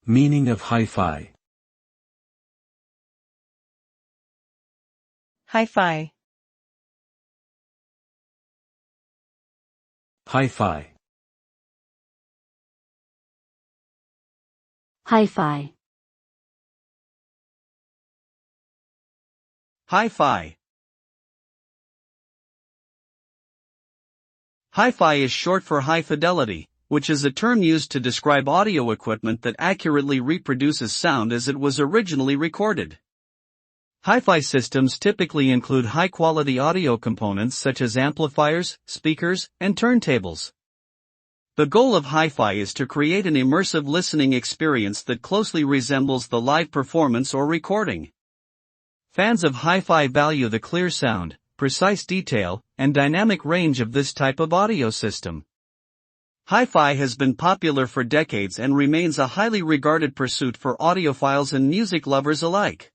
Meaning of hi-fi. Hi-fi. Hi-fi. Hi-fi. Hi-fi. Hi-fi is short for high fidelity, which is a term used to describe audio equipment that accurately reproduces sound as it was originally recorded. Hi-fi systems typically include high-quality audio components such as amplifiers, speakers, and turntables. The goal of hi-fi is to create an immersive listening experience that closely resembles the live performance or recording. Fans of hi-fi value the clear sound, precise detail, and dynamic range of this type of audio system. Hi-fi has been popular for decades and remains a highly regarded pursuit for audiophiles and music lovers alike.